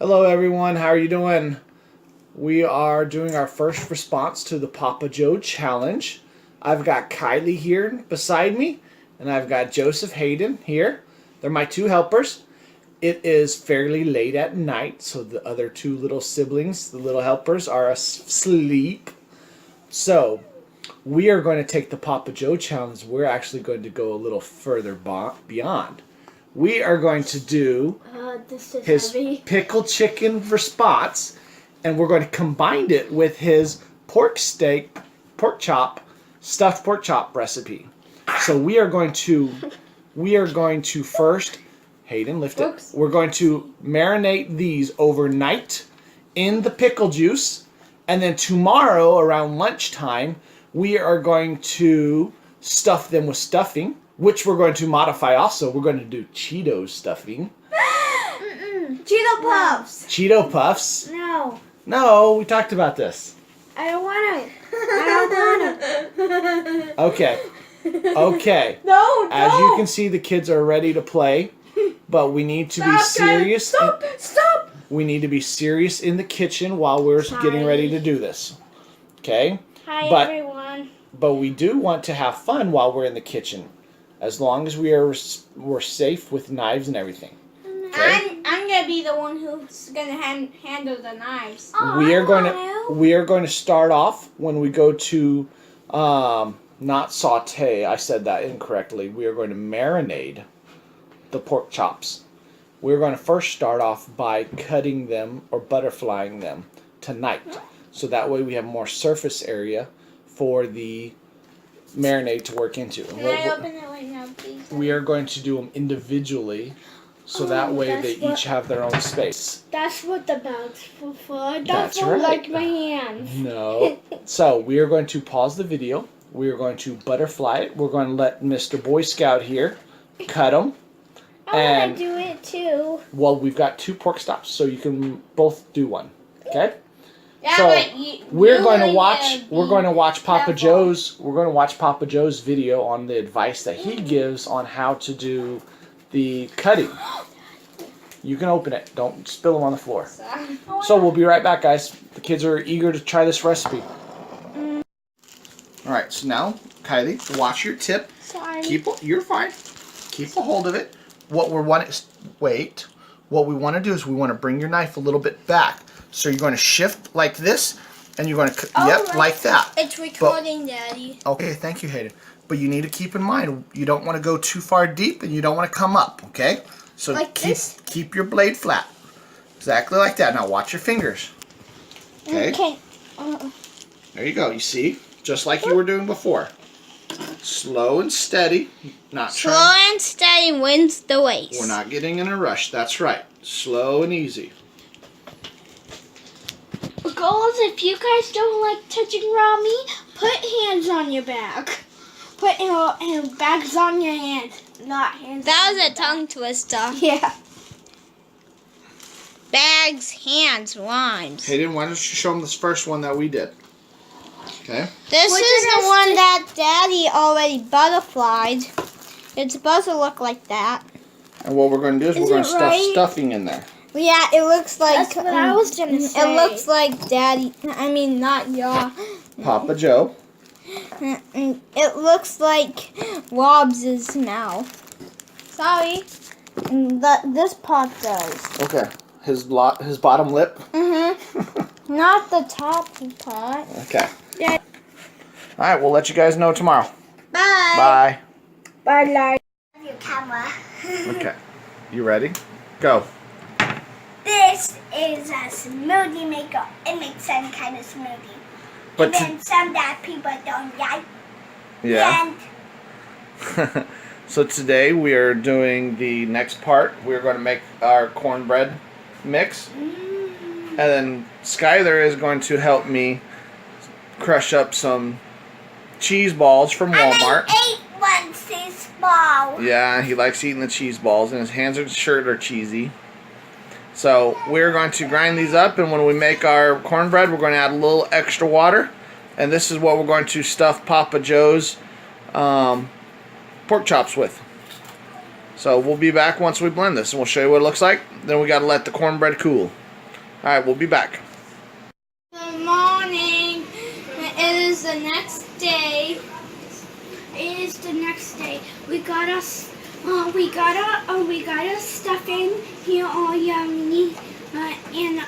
Hello everyone, how are you doing? We are doing our first response to the Papa Joe challenge. I've got Kylie here beside me, and I've got Joseph Hayden here. They're my two helpers. It is fairly late at night, so the other two little siblings, the little helpers, are asleep. So, we are going to take the Papa Joe challenge. We're actually going to go a little further beyond. We are going to do his pickled chicken response, and we're going to combine it with his stuffed pork chop recipe. So we are going to first, Hayden, lift it. We're going to marinate these overnight in the pickle juice, and then tomorrow around lunchtime we are going to stuff them with stuffing, which we're going to modify also. We're going to do Cheeto stuffing. Cheeto Puffs. Cheeto Puffs? No. No, we talked about this. I don't want it. Okay. Okay. No, As you can see, the kids are ready to play, but we need to be serious. Stop. We need to be serious in the kitchen while we're getting ready to do this. Okay? Hi, everyone. But we do want to have fun while we're in the kitchen, as long as we're safe with knives and everything. Okay? I'm gonna be the one who's gonna handle the knives. We are going to start off when we go to not saute. I said that incorrectly. We are going to marinate the pork chops. We're going to first start off by cutting them or butterflying them tonight, so that way we have more surface area for the marinade to work into. Can I open it right now, please? We are going to do them individually, so that way they each have their own space. That's what the bag's for. That's right. Like my hands. No. So we are going to pause the video. We are going to butterfly it. We're going to let Mr. Boy Scout here cut them. I want to do it too. Well, we've got two pork stops, so you can both do one. Okay? Yeah, so but we're going to watch Papa Joe's video on the advice that he gives on how to do the cutting. You can open it. Don't spill them on the floor. So we'll be right back, guys. The kids are eager to try this recipe. All right, so now, Kylie, watch your tip. Sorry. You're fine. Keep a hold of it. What we want to do is we want to bring your knife a little bit back. So you're going to shift like this, and you're going to, like that. It's recording, Daddy. Okay, thank you, Hayden. But you need to keep in mind, you don't want to go too far deep, and you don't want to come up, okay? So like keep your blade flat. Exactly like that. Now watch your fingers. Okay? There you go. You see? Just like you were doing before. Slow and steady. Slow and steady wins the race. We're not getting in a rush. That's right. Slow and easy. Girls, if you guys don't like touching raw meat, put hands on your back. Put bags on your hands, not hands. That was a tongue twister. Yeah. Bags, hands, rhymes. Hayden, why don't you show them this first one that we did? Okay. This is the one that Daddy already butterflied. It's supposed to look like that. And what we're going to do is we're going to stuff stuffing in there. Yeah, it looks like. That's what I was gonna say. It looks like Daddy. I mean, not y'all. Papa Joe. It looks like Rob's mouth. Sorry. This part does. Okay. His bottom lip. Mm-hmm. Not the top part. Okay. Yeah. All right, we'll let you guys know tomorrow. Bye. Bye. Bye. Your camera. Okay. You ready? Go. This is a smoothie maker. It makes some kind of smoothie. But and then some that people don't like. Yeah. And so today we are doing the next part. We're going to make our cornbread mix. And then Skylar is going to help me crush up some cheese balls from Walmart. I ate one cheese ball. Yeah, he likes eating the cheese balls, and his hands and shirt are cheesy. So we're going to grind these up, and when we make our cornbread, we're going to add a little extra water. And this is what we're going to stuff Papa Joe's pork chops with. So we'll be back once we blend this, and we'll show you what it looks like. Then we got to let the cornbread cool. Alright, we'll be back. Good morning. It is the next day. It is the next day. We got us. We got a stuffing here, all yummy, and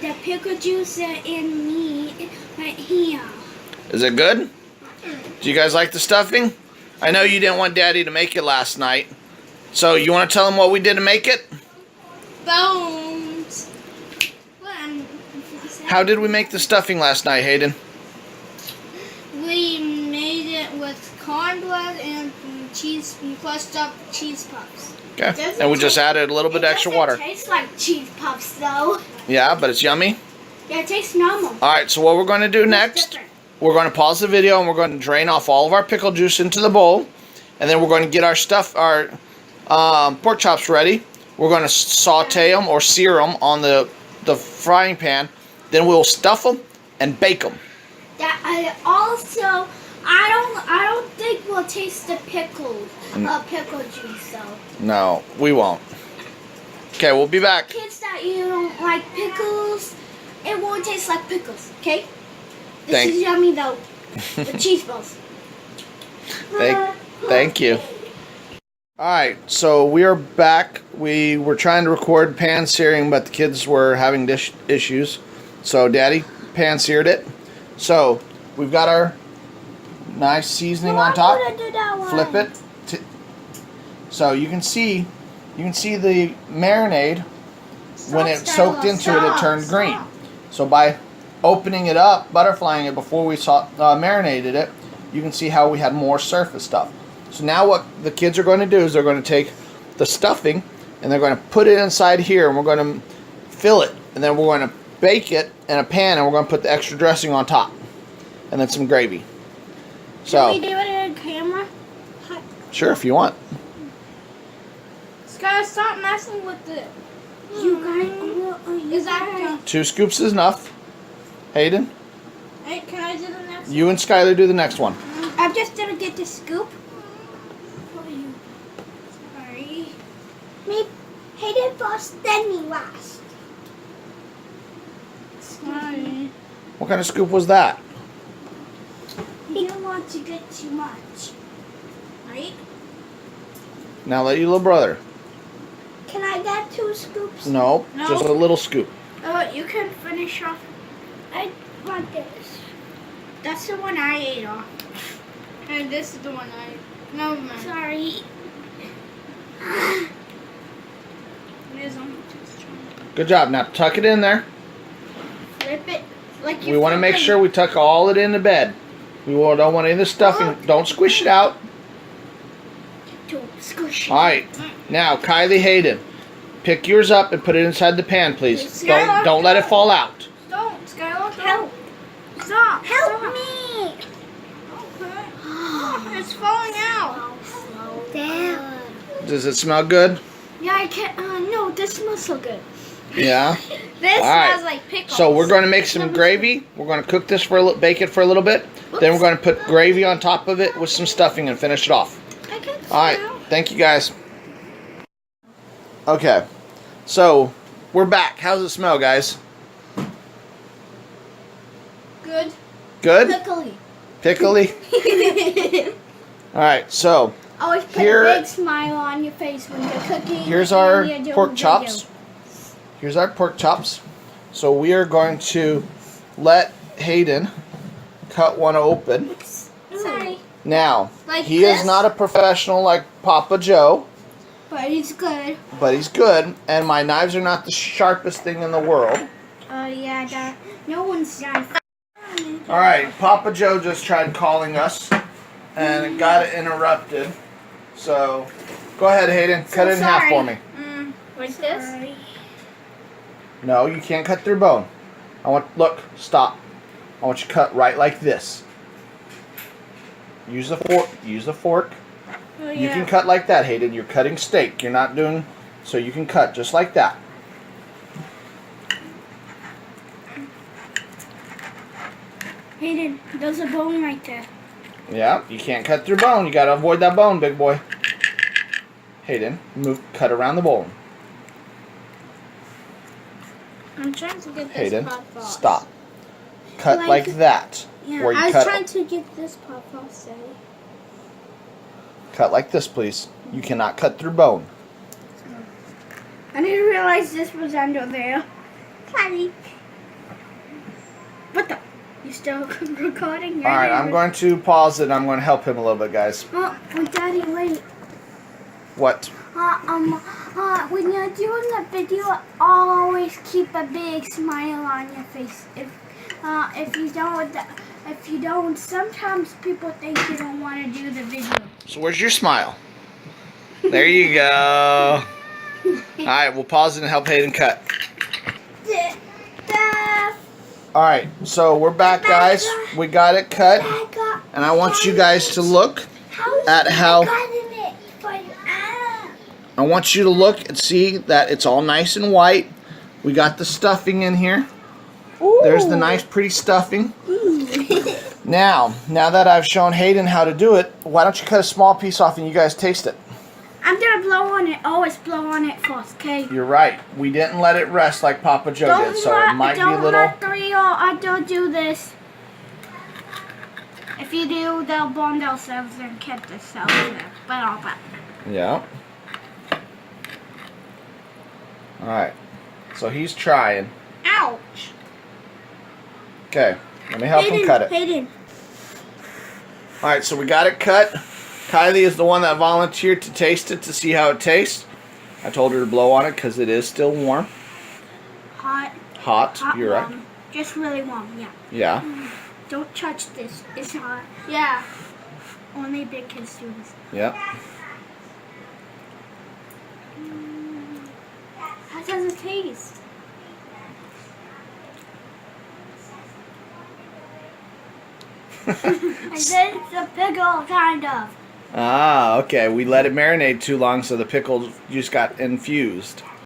the pickle juice and meat right here. Is it good? Do you guys like the stuffing? I know you didn't want Daddy to make it last night. So you want to tell him what we did to make it? Bones. How did we make the stuffing last night, Hayden? We made it with cornbread and cheese, crushed up cheese puffs. Okay. And we just added a little bit extra water. It tastes like cheese puffs, though. Yeah, but it's yummy. Yeah, it tastes normal. Alright, so what we're going to do next, we're going to pause the video and we're going to drain off all of our pickle juice into the bowl. And then we're going to get our pork chops ready. We're going to saute them or sear them on the frying pan. Then we'll stuff them and bake them. I don't think we'll taste the pickle juice though. No, we won't. Okay, we'll be back. Kids that you don't like pickles, it won't taste like pickles. Okay. This is yummy though. The cheese balls. Thank you. Alright, so we are back. We were trying to record pan searing, but the kids were having dish issues. So Daddy pan seared it. So we've got our nice seasoning on top. Flip it. So you can see the marinade when it soaked into it. It turned green. So by opening it up, butterflying it before we marinated it, you can see how we had more surface stuff. So now what the kids are going to do is they're going to take the stuffing and they're going to put it inside here and we're going to fill it. And then we're going to bake it in a pan and we're going to put the extra dressing on top. And then some gravy. So, Can we do it in camera? Sure, if you want. Sky, stop messing with it. You guys, Is that 2 scoops is enough. Hayden, Hey, can I do the next you and Skylar do the next one. I'm just gonna get the scoop. Sorry. Me, Hayden first, then me last. Sorry. What kind of scoop was that? You don't want to get too much, right? Now let your little brother. Can I get 2 scoops? No, No. just a little scoop. Oh, you can finish off. I want this. That's the one I ate off. And this is the one I. No, man. Sorry. It is on just trying Good job. Now tuck it in there. to flip it. Like you We want to make sure we tuck all it into bed. We don't want any of the stuffing. Don't squish it out. Don't squish it. Alright. Now, Kylie, Hayden, pick yours up and put it inside the pan, please. Skylar, Don't let it fall out. Don't, Skylar. Help. Stop. Help Stop. me. Okay. Oh, it's falling out. Damn. Does it smell good? Yeah, I can't. No, this smells so good. Yeah. This All right. smells like pickles. So we're going to make some gravy. We're going to cook this for bake it for a little bit. Then we're going to put gravy on top of it with some stuffing and finish it off. I can All right. Thank you guys. Okay. So we're back. How's it smell, guys? Good. Good? Pickly. Pickly? All right. So Always put Here- a big smile on your face when you're cooking. here's and our you're doing pork video. chops. Here's our pork chops. So we are going to let Hayden cut one open. Sorry. Now, Like he this? is not a professional like Papa Joe, But it's good. but he's good. And my knives are not the sharpest thing in the world. Yeah, no one's done. All right, Papa Joe just tried calling us, and it got interrupted. So, go ahead, Hayden. Cut it in half for me. Like this? Sorry. No, you can't cut through bone. Look, stop. I want you to cut right like this. Use the fork. Use the fork. Oh, You can cut like that, Hayden. You're cutting steak. You're not doing, so you can cut just like that. Hayden, there's a bone right there. Yeah, you can't cut through bone. You gotta avoid that bone, big boy. Hayden, cut around the bone. I'm trying to get this Hayden, pop sauce. stop. Cut like that. Yeah, Or you I was cut, trying to get this pop sauce. cut like this, please. You cannot cut through bone. I didn't realize this was under there. Patty. What the? You still recording? All right, I'm going to pause it. And I'm going to help him a little bit, guys. Oh, Daddy, wait. What? When you're doing the video, always keep a big smile on your face. If you don't, sometimes people think you don't want to do the video. So where's your smile? There you go. All right, we'll pause it and help Hayden cut. All right, so we're back, guys. We got it cut, and I want you guys to look at how. I want you to look and see that it's all nice and white. We got the stuffing in here. Ooh. There's the nice, pretty stuffing. Now that I've shown Hayden how to do it, why don't you cut a small piece off and you guys taste it? I'm gonna blow on it. Always blow on it first, okay? You're right. We didn't let it rest like Papa Joe did, so it might be a little. Don't let the real adult do this. If you do, they'll burn themselves and kill themselves. But all that. Yeah. All right. So he's trying. Ouch. Okay. Let me help him cut it. Hayden. All right. So we got it cut. Kylie is the one that volunteered to taste it to see how it tastes. I told her to blow on it because it is still warm. Hot. Hot. You're warm. right. Just really warm, yeah. Yeah. Don't touch this. It's hot. Yeah. Only big kids do this. Yep. How does it taste? I said it's a pickle, kind of. Ah, okay. We let it marinate too long, so the pickle just got infused.